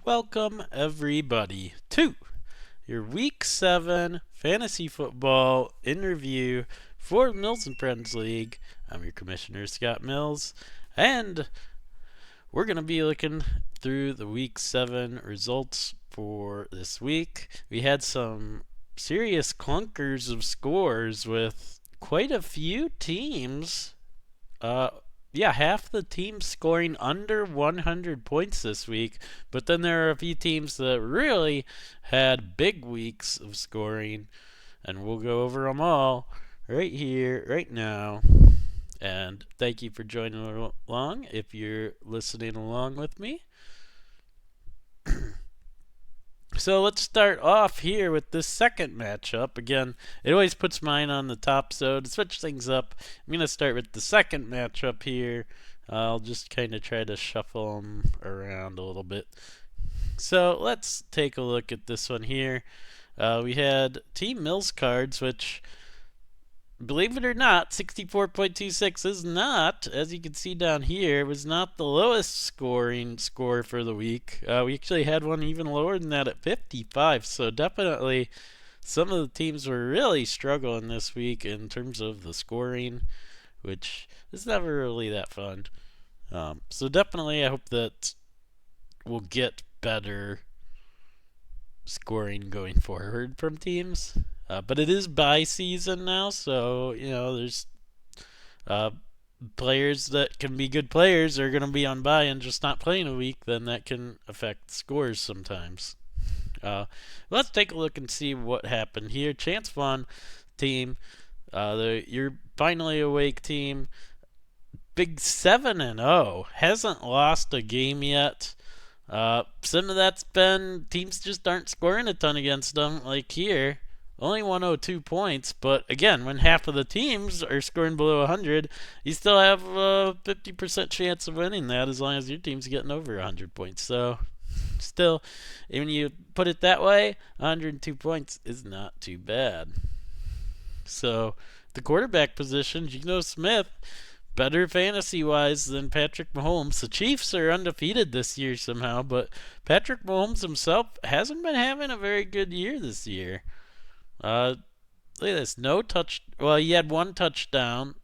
Welcome, everybody, to your Week 7 Fantasy Football interview for Mills and Friends League. I'm your Commissioner, Scott Mills, and we're going to be looking through the Week 7 results for this week. We had some serious clunkers of scores with quite a few teams half the teams scoring under 100 points this week, but then there are a few teams that really had big weeks of scoring, and we'll go over them all right here, right now. And thank you for joining along if you're listening along with me. So let's start off here with this second matchup. Again, it always puts mine on the top, so to switch things up, I'm going to start with the second matchup here. I'll just kind of try to shuffle them around a little bit. So let's take a look at this one here. We had Team Mills cards, which, believe it or not, 64.26 is not, as you can see down here, was not the lowest scoring score for the week. We actually had one even lower than that at 55, so definitely some of the teams were really struggling this week in terms of the scoring, which is never really that fun. So definitely I hope that we'll get better scoring going forward from teams. But it is bye season now, so there's players that can be good players are going to be on bye and just not playing a week. Then that can affect scores sometimes. Let's take a look and see what happened here. Chance Vaughn team, your finally awake team, big 7-0, hasn't lost a game yet. Some of that's been teams just aren't scoring a ton against them, like here. Only 102 points, but again, when half of the teams are scoring below 100, you still have a 50% chance of winning that as long as your team's getting over 100 points. So, still, when you put it that way, 102 points is not too bad. So, the quarterback position, Geno Smith, better fantasy-wise than Patrick Mahomes. The Chiefs are undefeated this year somehow, but Patrick Mahomes himself hasn't been having a very good year this year. Look at this. No touch. Well, he had one touchdown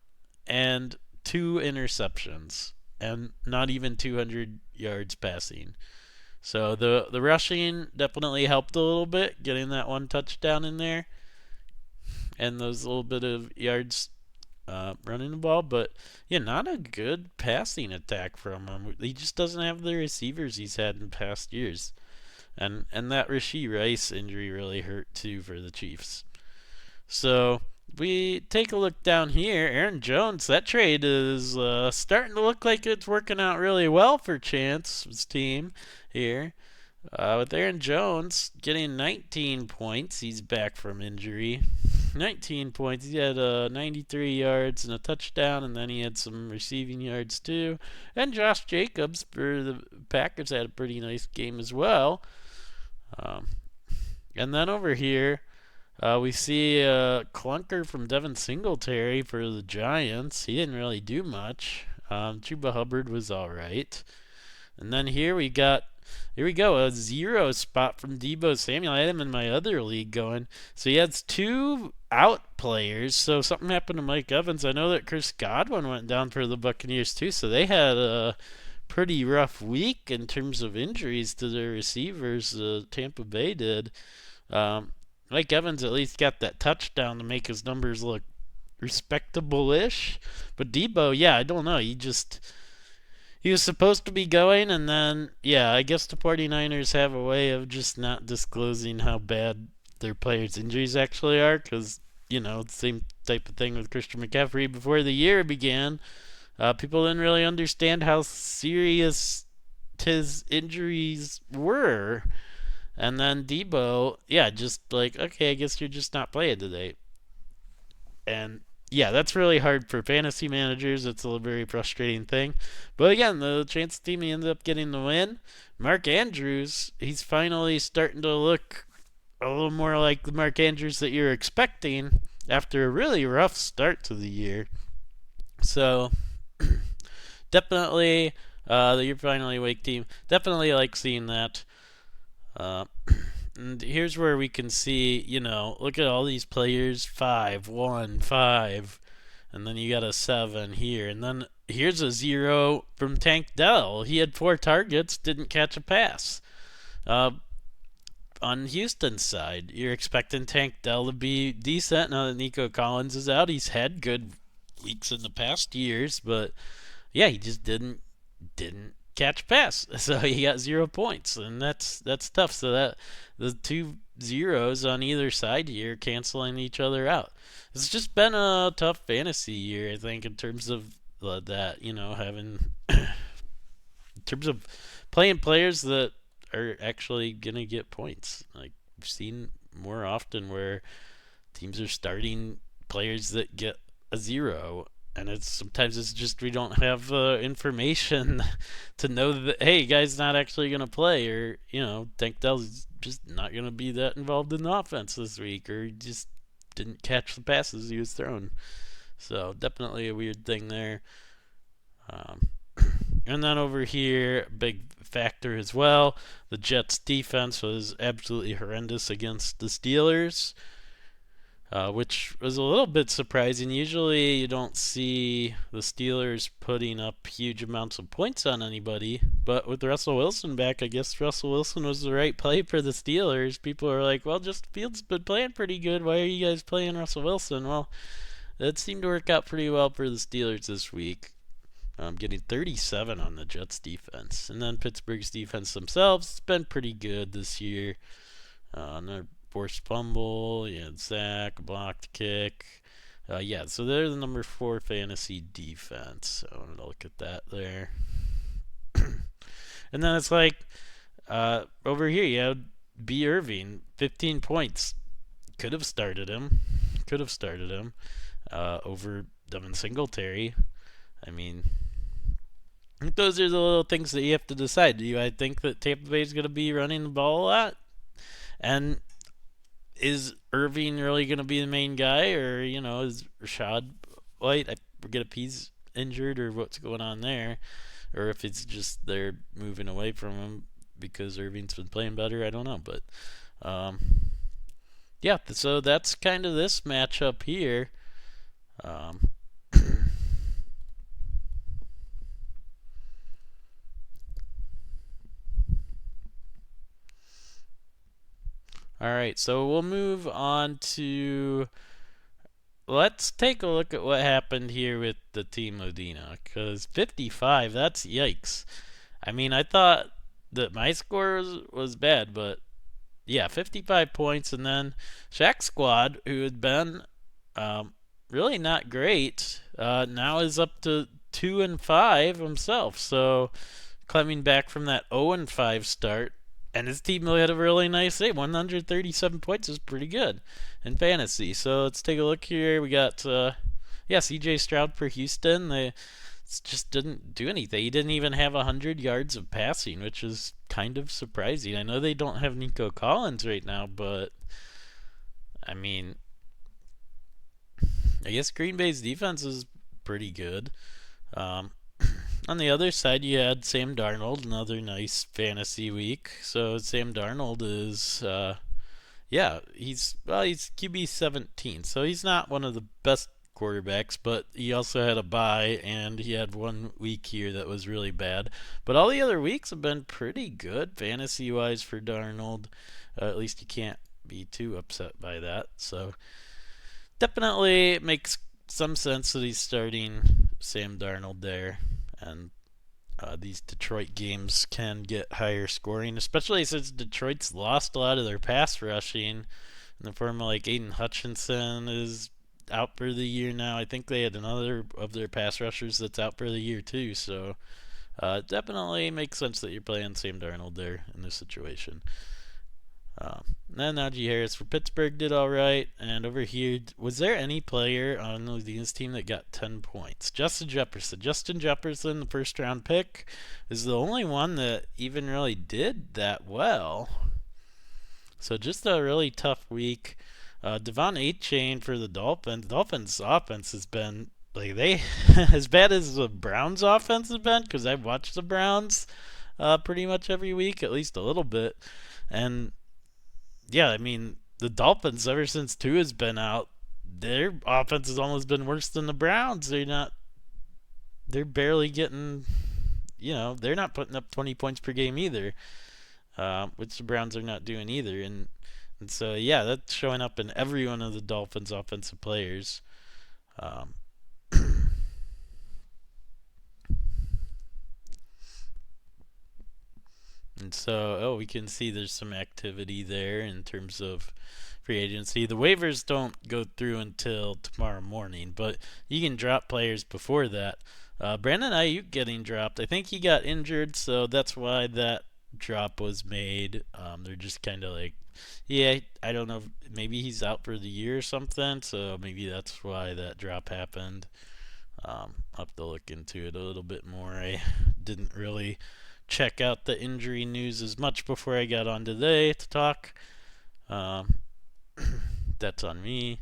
and 2 interceptions, and not even 200 yards passing. So the rushing definitely helped a little bit, getting that one touchdown in there, and those little bit of yards running the ball. But yeah, not a good passing attack from him. He just doesn't have the receivers he's had in past years. And that Rashee Rice injury really hurt too for the Chiefs. So we take a look down here. Aaron Jones, that trade is starting to look like it's working out really well for Chance's team here. With Aaron Jones getting 19 points, he's back from injury. 19 points. He had 93 yards and a touchdown, and then he had some receiving yards too. And Josh Jacobs for the Packers had a pretty nice game as well. And then over here, we see a clunker from Devin Singletary for the Giants. He didn't really do much. Chuba Hubbard was all right. And then here we go, a 0 spot from Deebo Samuel. I had him in my other league going. So he has 2 out players. So something happened to Mike Evans. I know that Chris Godwin went down for the Buccaneers too. So they had a pretty rough week in terms of injuries to their receivers. Tampa Bay did. Mike Evans at least got that touchdown to make his numbers look respectable-ish. But Deebo, yeah, I don't know. He was supposed to be going, and then, yeah, I guess the 49ers have a way of just not disclosing how bad their players' injuries actually are, because, the same type of thing with Christian McCaffrey before the year began. People didn't really understand how serious his injuries were. And then Deebo, yeah, just like, okay, I guess you're just not playing today. And yeah, that's really hard for fantasy managers. It's a very frustrating thing. But again, the Chance team ended up getting the win. Mark Andrews, he's finally starting to look a little more like the Mark Andrews that you're expecting after a really rough start to the year. So definitely, the You're Finally Awake team, definitely like seeing that. Uh, and here's where we can see, look at all these players 5, 1, 5, and then you got a 7 here. And then here's a 0 from Tank Dell. He had 4 targets, didn't catch a pass. On Houston's side, you're expecting Tank Dell to be decent now that Nico Collins is out. He's had good weeks in the past years, but yeah, he just didn't catch a pass, so he got 0 points, and that's tough. So that the two zeros on either side here canceling each other out. It's just been a tough fantasy year, I think, in terms of that. Having in terms of playing players that are actually gonna get points. Like we've seen more often where teams are starting players that get a 0, and it's just we don't have information to know that, hey, guy's not actually gonna play, or Tank Dell's just not gonna be that involved in the offense this week, or he just didn't catch the passes he was thrown. So definitely a weird thing there. Um, and then over here, big factor as well. The Jets' defense was absolutely horrendous against the Steelers, which was a little bit surprising. Usually, you don't see the Steelers putting up huge amounts of points on anybody, but with Russell Wilson back, I guess Russell Wilson was the right play for the Steelers. People are like, well, just Fields been playing pretty good. Why are you guys playing Russell Wilson? Well, that seemed to work out pretty well for the Steelers this week. Getting 37 on the Jets defense. And then Pittsburgh's defense themselves, it's been pretty good this year. Another forced fumble, you had sack, blocked kick. So they're the number 4 fantasy defense. I wanted to look at that there. And then it's like, over here you had B. Irving, 15 points. Could have started him. Over Devin Singletary. I mean, those are the little things that you have to decide. Do I think that Tampa Bay is going to be running the ball a lot? And is Irving really going to be the main guy? Or, is Rachaad White, I forget if he's injured or what's going on there. Or if it's just they're moving away from him because Irving's been playing better. I don't know. But, yeah, so that's kind of this matchup here. All right, so we'll move on to. Let's take a look at what happened here with the Team Modena, because 55, that's yikes. I mean, I thought that my score was bad, but yeah, 55 points, and then Shaq Squad, who had been really not great, now is up to 2-5 himself. So climbing back from that 0-5 start, and his team had a really nice day. 137 points is pretty good in fantasy. So let's take a look here. We got, C.J. Stroud for Houston. They just didn't do anything. He didn't even have 100 yards of passing, which is kind of surprising. I know they don't have Nico Collins right now, but I mean, I guess Green Bay's defense is pretty good. On the other side, you had Sam Darnold, another nice fantasy week. So Sam Darnold is, he's QB 17, so he's not one of the best quarterbacks, but he also had a bye, and he had 1 week here that was really bad. But all the other weeks have been pretty good fantasy-wise for Darnold. At least you can't be too upset by that. So definitely it makes some sense that he's starting Sam Darnold there. And these Detroit games can get higher scoring, especially since Detroit's lost a lot of their pass rushing in the form of like Aiden Hutchinson is out for the year now. I think they had another of their pass rushers that's out for the year too. So definitely makes sense that you're playing Sam Darnold there in this situation. Then Najee Harris for Pittsburgh did all right. And over here, was there any player on this team that got 10 points? Justin Jefferson, the first round pick, is the only one that even really did that well. So just a really tough week. Devon Achane for the Dolphins. Dolphins offense has been like as bad as the Browns offense has been, because I've watched the Browns. pretty much every week, at least a little bit. And yeah, I mean, the Dolphins, ever since Tua's been out, their offense has almost been worse than the Browns. They're barely getting, they're not putting up 20 points per game either, which the Browns are not doing either. And so, yeah, that's showing up in every one of the Dolphins' offensive players. Um, and so, we can see there's some activity there in terms of free agency. The waivers don't go through until tomorrow morning, but you can drop players before that. Brandon Ayuk getting dropped. I think he got injured, so that's why that drop was made. They're just kind of like, yeah, I don't know. Maybe he's out for the year or something, so maybe that's why that drop happened. I'll have to look into it a little bit more. I didn't really check out the injury news as much before I got on today to talk. Um, that's on me.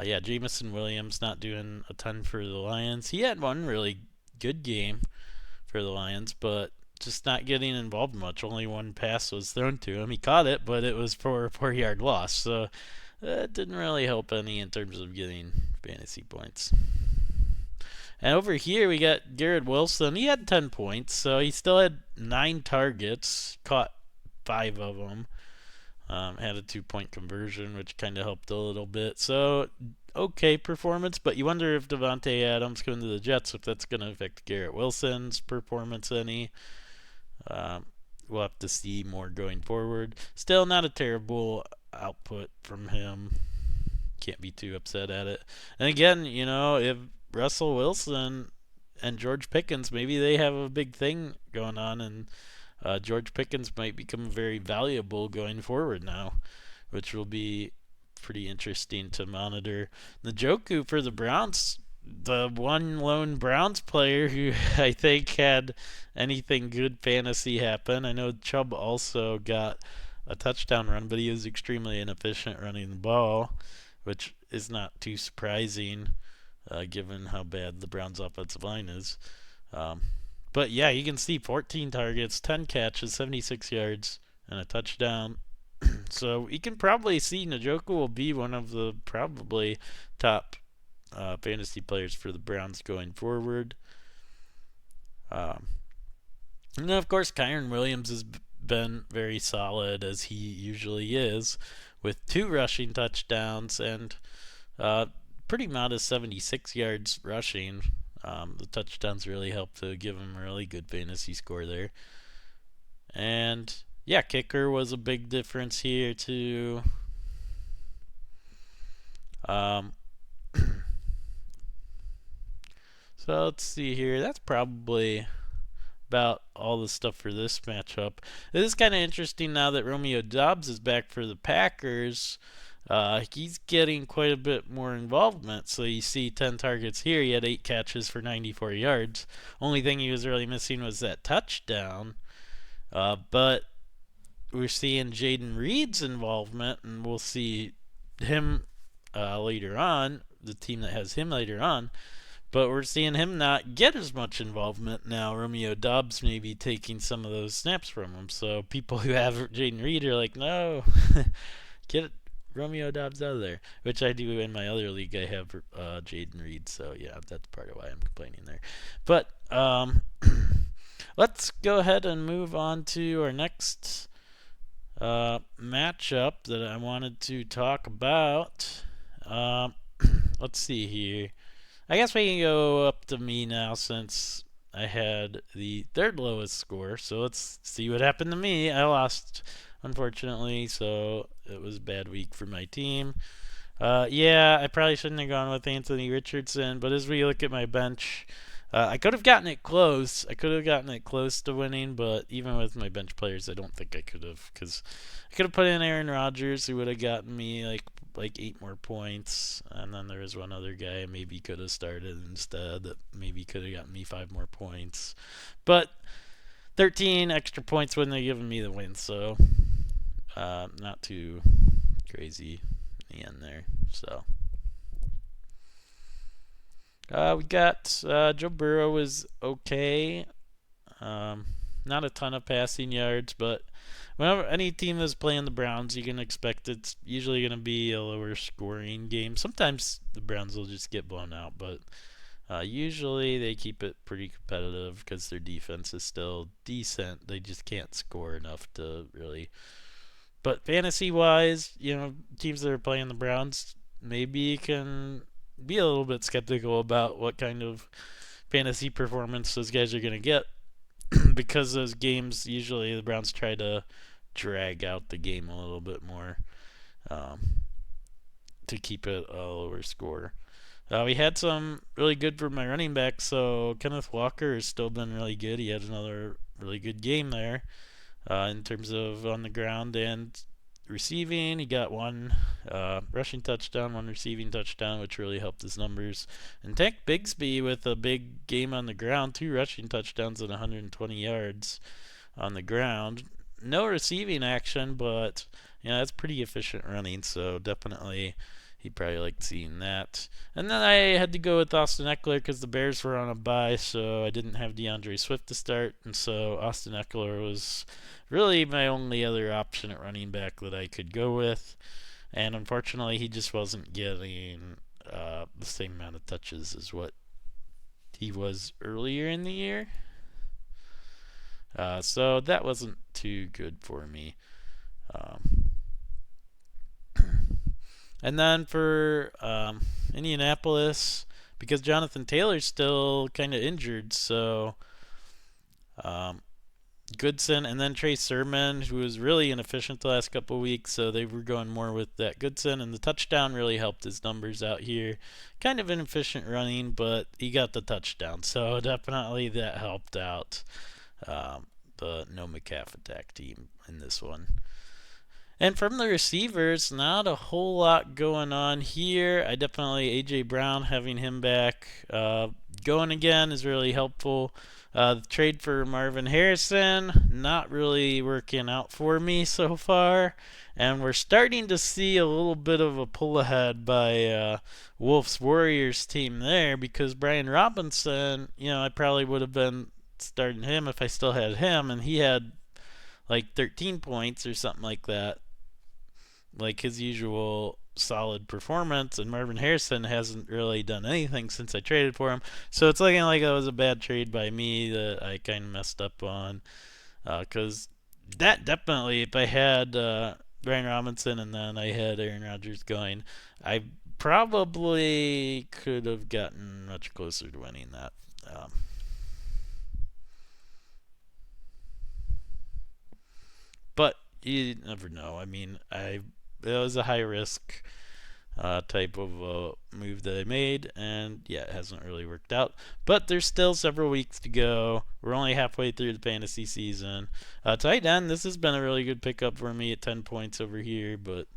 Yeah, Jameson Williams not doing a ton for the Lions. He had one really good game for the Lions, but just not getting involved much. Only one pass was thrown to him. He caught it, but it was for a 4-yard loss. So that didn't really help any in terms of getting fantasy points. And over here we got Garrett Wilson. He had 10 points, so he still had 9 targets, caught 5 of them. Had a 2-point conversion, which kind of helped a little bit. So, okay performance, but you wonder if Davante Adams going to the Jets, if that's going to affect Garrett Wilson's performance any. We'll have to see more going forward. Still not a terrible output from him. Can't be too upset at it. And again, if Russell Wilson and George Pickens, maybe they have a big thing going on, and George Pickens might become very valuable going forward now, which will be pretty interesting to monitor. Njoku for the Browns, the one lone Browns player who I think had anything good fantasy happen. I know Chubb also got a touchdown run, but he was extremely inefficient running the ball, which is not too surprising given how bad the Browns' offensive line is. But yeah, you can see 14 targets, 10 catches, 76 yards, and a touchdown. So you can probably see Njoku will be one of the probably top fantasy players for the Browns going forward. And then, of course, Kyren Williams has been very solid, as he usually is, with 2 rushing touchdowns and pretty modest 76 yards rushing. The touchdowns really helped to give him a really good fantasy score there. And yeah, kicker was a big difference here too. So let's see here. That's probably about all the stuff for this matchup. It is kind of interesting now that Romeo Doubs is back for the Packers. He's getting quite a bit more involvement. So you see 10 targets here. He had 8 catches for 94 yards. Only thing he was really missing was that touchdown. But we're seeing Jaden Reed's involvement, and we'll see him later on, the team that has him later on. But we're seeing him not get as much involvement now. Romeo Doubs may be taking some of those snaps from him. So people who have Jaden Reed are like, no, get Romeo Doubs out of there. Which I do in my other league. I have Jaden Reed. So yeah, that's part of why I'm complaining there. But let's go ahead and move on to our next matchup that I wanted to talk about. Let's see here. I guess we can go up to me now since I had the 3rd lowest score. So let's see what happened to me. I lost, unfortunately, so it was a bad week for my team. Yeah, I probably shouldn't have gone with Anthony Richardson, but as we look at my bench, I could have gotten it close. I could have gotten it close to winning, but even with my bench players, I don't think I could have, because I could have put in Aaron Rodgers, who would have gotten me like 8 more points, and then there was one other guy I maybe could have started instead that maybe could have gotten me 5 more points. But 13 extra points wouldn't have given me the win, so not too crazy in the end there. So we got Joe Burrow was okay. Not a ton of passing yards, but whenever any team is playing the Browns, you can expect it's usually going to be a lower scoring game. Sometimes the Browns will just get blown out, but usually they keep it pretty competitive because their defense is still decent. They just can't score enough to really. But fantasy wise, teams that are playing the Browns, maybe you can be a little bit skeptical about what kind of fantasy performance those guys are going to get because those games usually the Browns try to drag out the game a little bit more um, to keep it a lower score. We had some really good for my running back, so Kenneth Walker has still been really good. He had another really good game there in terms of on the ground and receiving. He got one rushing touchdown, one receiving touchdown, which really helped his numbers. And Tank Bigsby with a big game on the ground, 2 rushing touchdowns and 120 yards on the ground. No receiving action, but that's pretty efficient running, so definitely he probably liked seeing that. And then I had to go with Austin Eckler because the Bears were on a bye, so I didn't have DeAndre Swift to start, and so Austin Eckler was really my only other option at running back that I could go with. And unfortunately, he just wasn't getting the same amount of touches as what he was earlier in the year. So that wasn't too good for me. And then for Indianapolis, because Jonathan Taylor's still kind of injured, so Goodson and then Trey Sermon, who was really inefficient the last couple of weeks, so they were going more with that Goodson, and the touchdown really helped his numbers out here. Kind of inefficient running, but he got the touchdown, so definitely that helped out the no McCaff attack team in this one. And from the receivers, not a whole lot going on here. I definitely, A.J. Brown, having him back going again is really helpful. The trade for Marvin Harrison, not really working out for me so far. And we're starting to see a little bit of a pull ahead by Wolves Warriors team there because Brian Robinson, I probably would have been starting him if I still had him, and he had like 13 points or something like that, like his usual solid performance, and Marvin Harrison hasn't really done anything since I traded for him. So it's looking like that was a bad trade by me that I kind of messed up on. Because that definitely, if I had Brian Robinson and then I had Aaron Rodgers going, I probably could have gotten much closer to winning that. But you never know. I mean, it was a high risk type of move that I made, and yeah, it hasn't really worked out. But there's still several weeks to go. We're only halfway through the fantasy season. Tight end, this has been a really good pickup for me at 10 points over here, but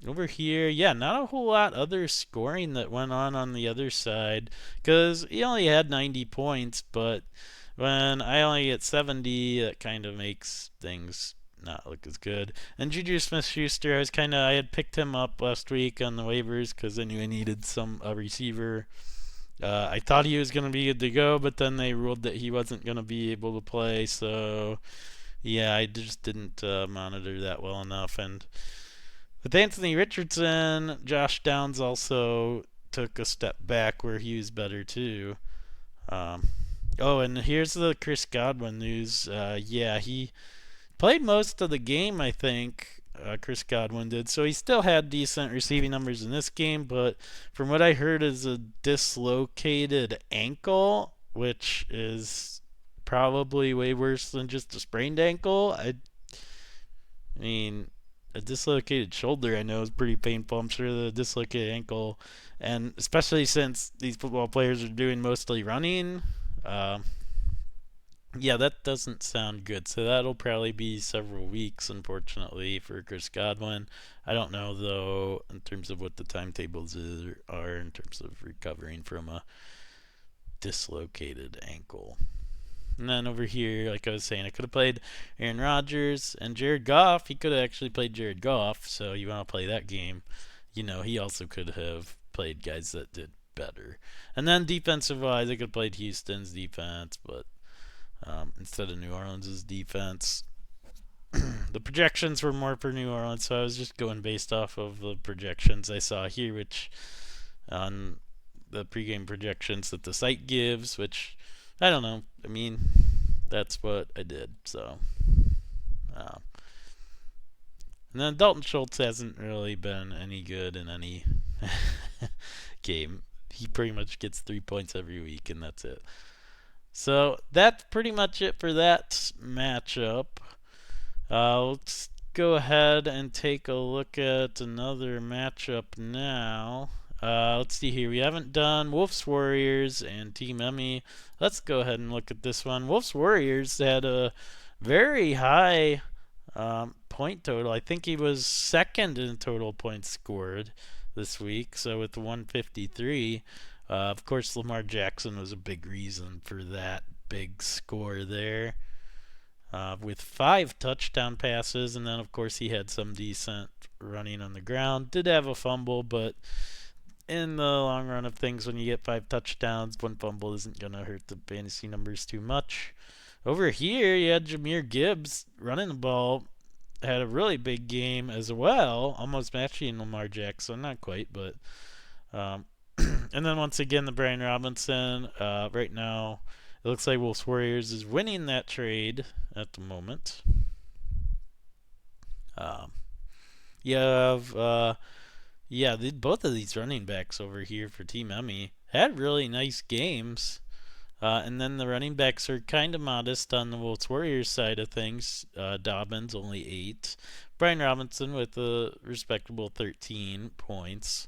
over here, yeah, not a whole lot other scoring that went on the other side because he only had 90 points, but when I only get 70, that kind of makes things not look as good. And Juju Smith-Schuster, I had picked him up last week on the waivers because I knew I needed a receiver. I thought he was going to be good to go, but then they ruled that he wasn't going to be able to play. So yeah, I just didn't monitor that well enough. And with Anthony Richardson, Josh Downs also took a step back where he was better too. And here's the Chris Godwin news. Yeah, he played most of the game, I think. Chris Godwin did. So he still had decent receiving numbers in this game, but from what I heard is a dislocated ankle, which is probably way worse than just a sprained ankle. I mean, a dislocated shoulder I know is pretty painful. I'm sure the dislocated ankle, and especially since these football players are doing mostly running, yeah, that doesn't sound good. So that'll probably be several weeks, unfortunately, for Chris Godwin. I don't know, though, in terms of what the timetables are in terms of recovering from a dislocated ankle. And then over here, like I was saying, I could have played Aaron Rodgers and Jared Goff. He could have actually played Jared Goff, so you want to play that game. He also could have played guys that did better. And then defensive-wise, I could have played Houston's defense, but instead of New Orleans' defense. The projections were more for New Orleans, so I was just going based off of the projections I saw here, which on the pregame projections that the site gives, which I don't know. I mean, that's what I did. So, uh, and then Dalton Schultz hasn't really been any good in any game. He pretty much gets 3 points every week, and that's it. So that's pretty much it for that matchup. Let's go ahead and take a look at another matchup now. Let's see here. We haven't done Wolves Warriors and Team Emmy. Let's go ahead and look at this one. Wolves Warriors had a very high point total. I think he was second in total points scored this week, so with 153. Of course, Lamar Jackson was a big reason for that big score there. With 5 touchdown passes, and then of course he had some decent running on the ground. Did have a fumble, but in the long run of things, when you get 5 touchdowns, 1 fumble isn't going to hurt the fantasy numbers too much. Over here, you had Jahmyr Gibbs running the ball, had a really big game as well, almost matching Lamar Jackson, not quite, but and then once again the Brian Robinson. Right now, it looks like Wolves Warriors is winning that trade at the moment. You have both of these running backs over here for Team Emmy had really nice games. And then the running backs are kind of modest on the Wolves Warriors side of things. Dobbins only 8. Brian Robinson with a respectable 13 points.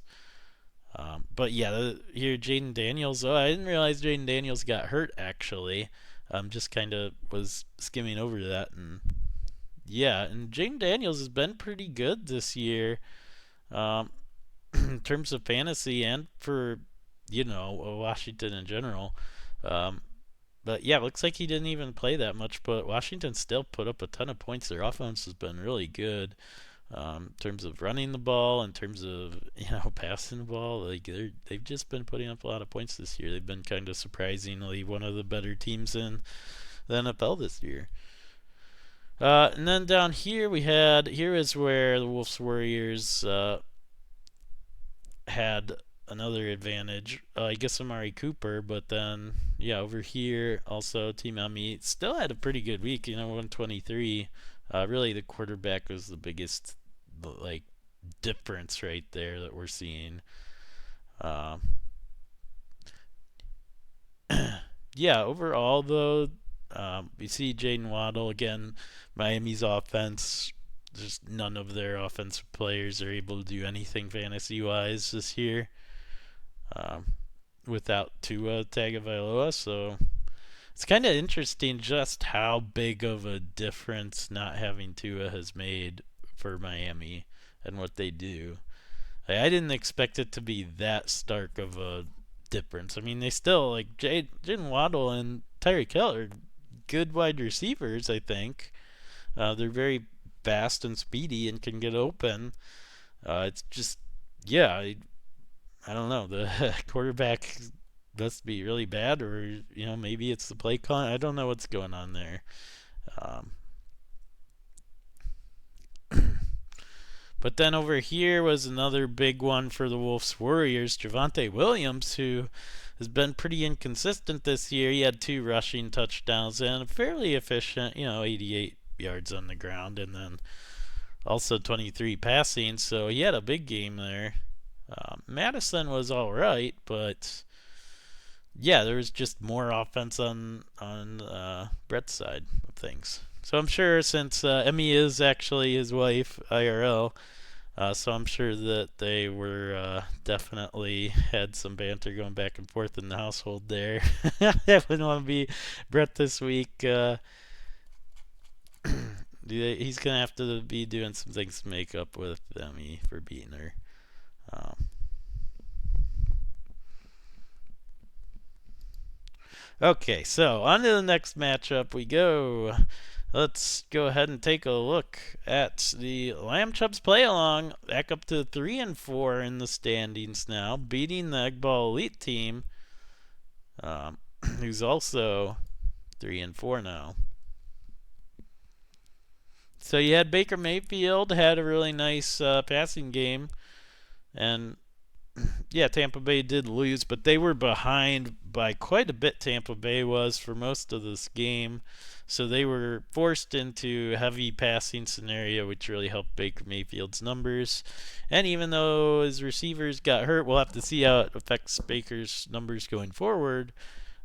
But yeah, here Jaden Daniels. Oh, I didn't realize Jaden Daniels got hurt actually. Just kind of was skimming over that, and yeah, and Jaden Daniels has been pretty good this year, in terms of fantasy and for Washington in general. But yeah, it looks like he didn't even play that much, but Washington still put up a ton of points. Their offense has been really good. In terms of running the ball, in terms of passing the ball, like they've just been putting up a lot of points this year. They've been kind of surprisingly one of the better teams in the NFL this year. And then down here here is where the Wolves Warriors had another advantage. I guess Amari Cooper, but then over here also Team Emmy still had a pretty good week. 123. Really, the quarterback was the biggest difference right there that we're seeing. Overall though, we see Jaden Waddle again. Miami's offense, just none of their offensive players are able to do anything fantasy wise this year. Without Tua Tagovailoa, so it's kind of interesting just how big of a difference not having Tua has made for Miami and what they do. I didn't expect it to be that stark of a difference. I mean, they still Jaden Waddle and Tyreek Hill are good wide receivers. I think they're very fast and speedy and can get open. It's just I don't know. The quarterback must be really bad, or maybe it's the play calling. I don't know what's going on there. But then over here was another big one for the Wolves Warriors, Javonte Williams, who has been pretty inconsistent this year. He had 2 rushing touchdowns and a fairly efficient, 88 yards on the ground, and then also 23 passing. So he had a big game there. Madison was all right, but there was just more offense on Brett's side of things. So I'm sure since Emmy is actually his wife IRL, so I'm sure that they were definitely had some banter going back and forth in the household there. That wouldn't want to be Brett this week. He's gonna have to be doing some things to make up with Emmy for beating her. Okay, so on to the next matchup we go. Let's go ahead and take a look at the Lamb Chubs play along, back up to 3-4 in the standings now, beating the Egg Ball Elite team, who's also 3-4 now. So you had Baker Mayfield had a really nice passing game, and yeah, Tampa Bay did lose, but they were behind by quite a bit. Tampa Bay was for most of this game, so they were forced into a heavy passing scenario, which really helped Baker Mayfield's numbers. And even though his receivers got hurt, we'll have to see how it affects Baker's numbers going forward.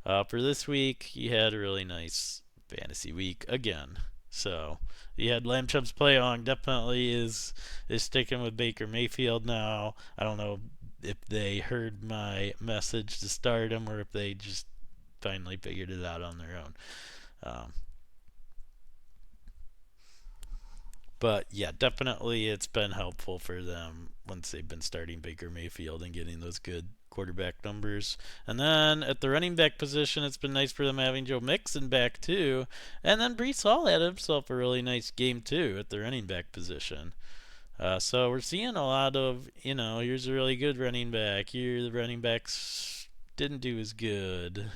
For this week, he had a really nice fantasy week again. So you had Lamb Chub's play along definitely is sticking with Baker Mayfield now. I don't know if they heard my message to start him or if they just finally figured it out on their own. But yeah, definitely it's been helpful for them once they've been starting Baker Mayfield and getting those good quarterback numbers. And then at the running back position, it's been nice for them having Joe Mixon back too. And then Breece Hall had himself a really nice game too at the running back position. So we're seeing a lot of, here's a really good running back. Here the running backs didn't do as good.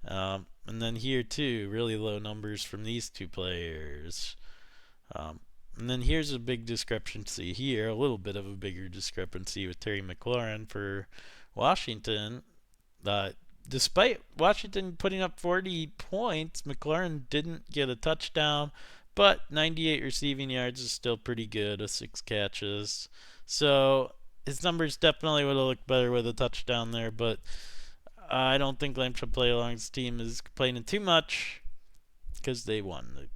And then here too, really low numbers from these two players. And then here's a big discrepancy here, a little bit of a bigger discrepancy with Terry McLaurin for Washington. Despite Washington putting up 40 points, McLaurin didn't get a touchdown, but 98 receiving yards is still pretty good with 6 catches. So his numbers definitely would have looked better with a touchdown there, but I don't think Lamb Chub Play Along's team is complaining too much because they won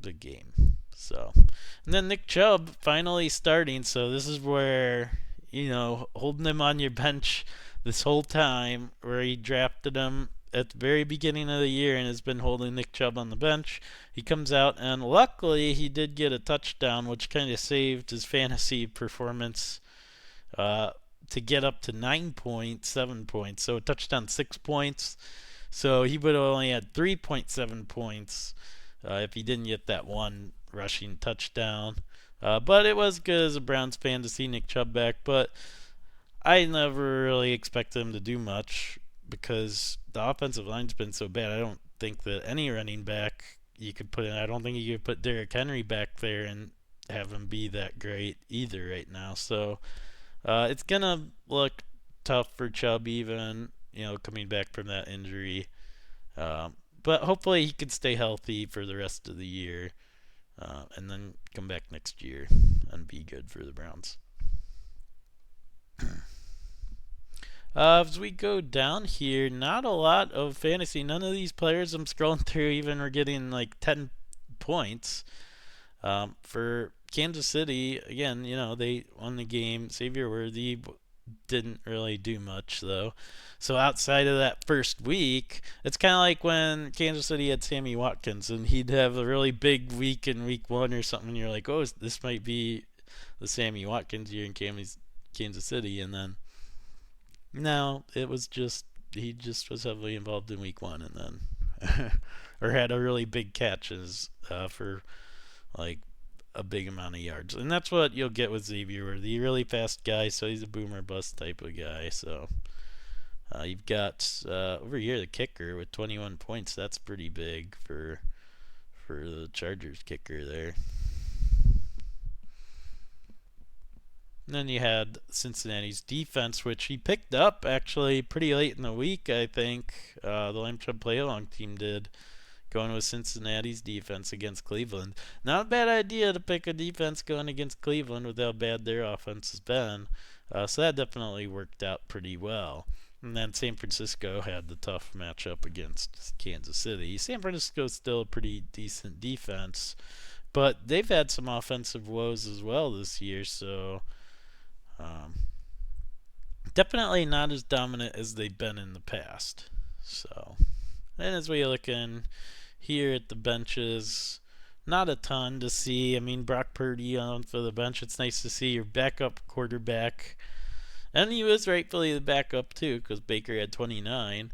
the game. So, and then Nick Chubb finally starting. So this is where, holding him on your bench this whole time, where he drafted him at the very beginning of the year and has been holding Nick Chubb on the bench. He comes out, and luckily he did get a touchdown, which kind of saved his fantasy performance to get up to 9.7 points. So a touchdown, 6 points. So he would have only had 3.7 points if he didn't get that one rushing touchdown. But it was good as a Browns fan to see Nick Chubb back. But I never really expected him to do much because the offensive line's been so bad. I don't think that any running back you could put in. I don't think you could put Derrick Henry back there and have him be that great either right now. So it's going to look tough for Chubb even, coming back from that injury. But hopefully he can stay healthy for the rest of the year and then come back next year and be good for the Browns. As we go down here, not a lot of fantasy. None of these players I'm scrolling through even are getting like 10 points. For Kansas City, again, they won the game. Xavier Worthy didn't really do much, though. So outside of that first week, it's kind of like when Kansas City had Sammy Watkins, and he'd have a really big week in week 1 or something, and you're like, oh, this might be the Sammy Watkins year in Kansas City, and then no, it was just he just was heavily involved in week 1, and then or had a really big catches for like a big amount of yards, and that's what you'll get with Xavier, the really fast guy. So he's a boomer bust type of guy. So you've got over here the kicker with 21 points. That's pretty big for the Chargers kicker there. And then you had Cincinnati's defense, which he picked up actually pretty late in the week, I think. The Lamb Chub Play Along team did, going with Cincinnati's defense against Cleveland. Not a bad idea to pick a defense going against Cleveland with how bad their offense has been. So that definitely worked out pretty well. And then San Francisco had the tough matchup against Kansas City. San Francisco's still a pretty decent defense, but they've had some offensive woes as well this year, so definitely not as dominant as they've been in the past. So, and as we look in here at the benches, not a ton to see. I mean, Brock Purdy on for the bench. It's nice to see your backup quarterback. And he was rightfully the backup, too, because Baker had 29.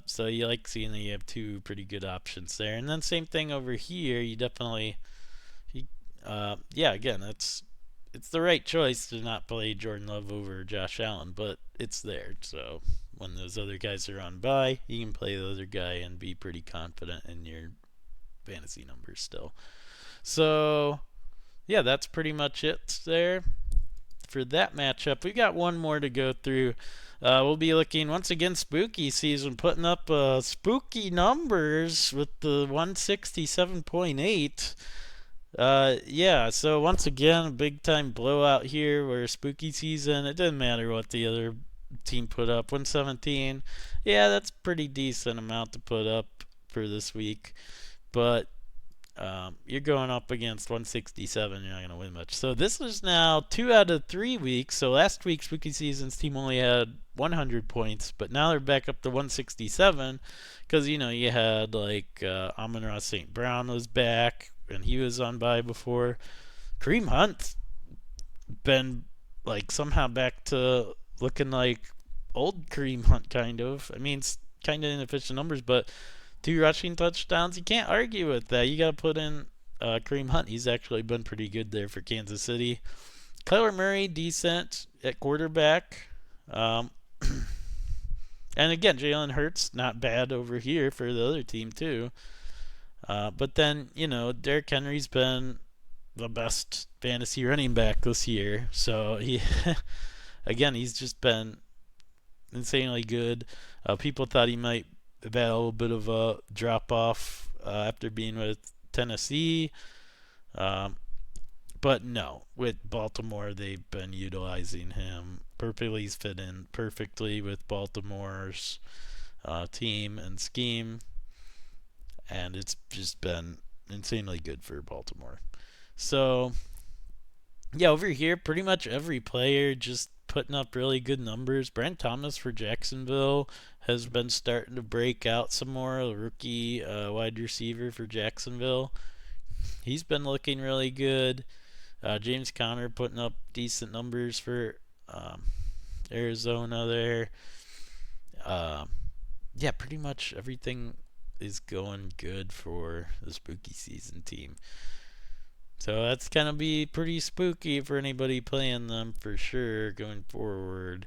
So you like seeing that you have two pretty good options there. And then same thing over here. You definitely, again, it's the right choice to not play Jordan Love over Josh Allen, but it's there. So when those other guys are on bye, you can play the other guy and be pretty confident in your fantasy numbers still. So, yeah, that's pretty much it there for that matchup. We got one more to go through. We'll be looking once again spooky season, putting up spooky numbers with the 167.8. Yeah, so once again, a big time blowout here where spooky season, it didn't matter what the other team put up. 117, yeah, that's pretty decent amount to put up for this week. But you're going up against 167. You're not going to win much. So this is now 2 out of 3 weeks. So last week, Spooky Season's team only had 100 points, but now they're back up to 167 because, you know, you had like Amon-Ra St. Brown was back, and he was on bye before. Kareem Hunt been like somehow back to looking like old Kareem Hunt, kind of. I mean, it's kind of inefficient numbers, but 2 rushing touchdowns. You can't argue with that. You got to put in Kareem Hunt. He's actually been pretty good there for Kansas City. Kyler Murray, decent at quarterback. And again, Jalen Hurts, not bad over here for the other team, too. But then, you know, Derrick Henry's been the best fantasy running back this year. So, again, he's just been insanely good. People thought he might have had a little bit of a drop off after being with Tennessee. But no, with Baltimore, they've been utilizing him perfectly. He's fit in perfectly with Baltimore's team and scheme. And it's just been insanely good for Baltimore. So, yeah, over here, pretty much every player just putting up really good numbers. Brent Thomas for Jacksonville has been starting to break out some more. A rookie wide receiver for Jacksonville. He's been looking really good. James Conner putting up decent numbers for Arizona there. Yeah, pretty much everything is going good for the spooky season team. So that's going to be pretty spooky for anybody playing them for sure going forward.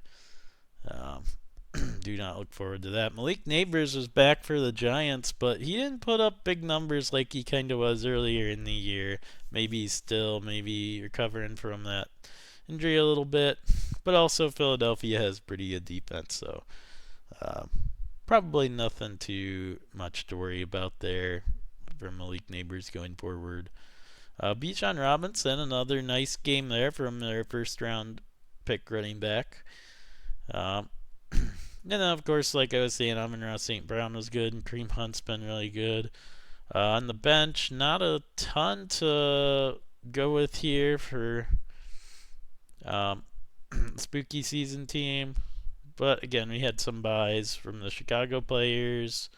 Do not look forward to that. Malik Neighbors was back for the Giants, but he didn't put up big numbers like he kind of was earlier in the year. Maybe he's still maybe recovering from that injury a little bit. But also Philadelphia has pretty good defense, so probably nothing too much to worry about there for Malik Neighbors going forward. Bijan Robinson, another nice game there from their first round pick running back. And then, of course, like I was saying, Amon-Ra St. Brown was good, and Kareem Hunt's been really good. On the bench, not a ton to go with here for spooky season team. But again, we had some buys from the Chicago players.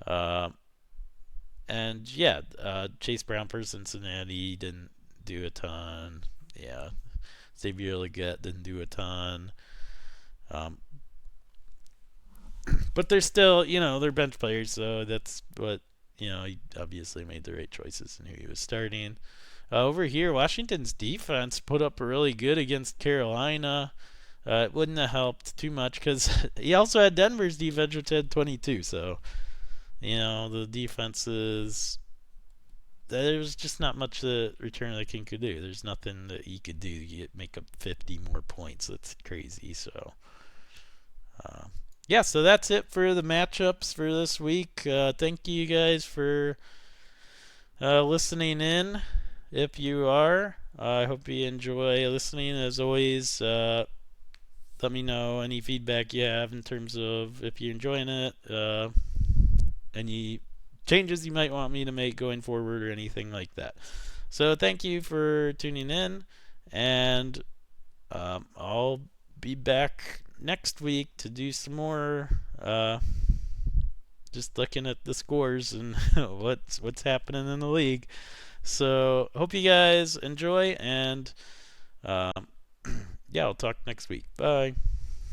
And yeah, Chase Brown for Cincinnati didn't do a ton. Yeah, Xavier Legette didn't do a ton. But they're still, you know, they're bench players, so that's what, you know, he obviously made the right choices in who he was starting. Over here, Washington's defense put up really good against Carolina. It wouldn't have helped too much because he also had Denver's defense, which had 22, so, you know, the defenses, there's just not much that Return of the King could do. There's nothing that he could do to make up 50 more points. That's crazy. So, yeah, so that's it for the matchups for this week. Thank you guys for listening in. If you are, I hope you enjoy listening. As always, let me know any feedback you have in terms of if you're enjoying it, any changes you might want me to make going forward or anything like that. So thank you for tuning in, and I'll be back next week to do some more just looking at the scores and what's happening in the league. So hope you guys enjoy, and yeah, I'll talk next week. Bye.